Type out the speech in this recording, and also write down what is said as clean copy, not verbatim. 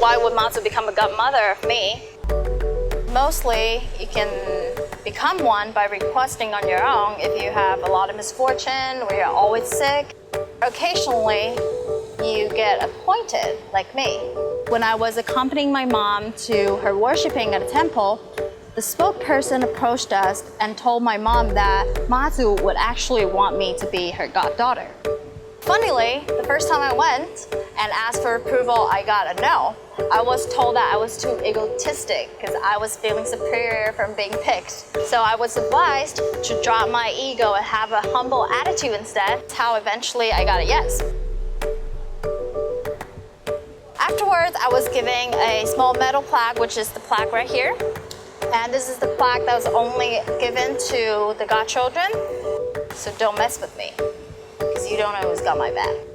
why would Matsu become a godmother of me? Mostly, you can become one by requesting on your own if you have a lot of misfortune or you're always sick. Occasionally, you get appointed, like me. When I was accompanying my mom to her worshiping at a temple, the spokesperson approached us and told my mom that Matsu would actually want me to be her goddaughter. Funnily, the first time I went and asked for approval, I got a no. I was told that I was too egotistic because I was feeling superior from being picked. So I was advised to drop my ego and have a humble attitude instead. That's how eventually I got a yes. Afterwards, I was given a small metal plaque, which is the plaque right here. And this is the plaque that was only given to the godchildren. So don't mess with me, because you don't know who's got my back.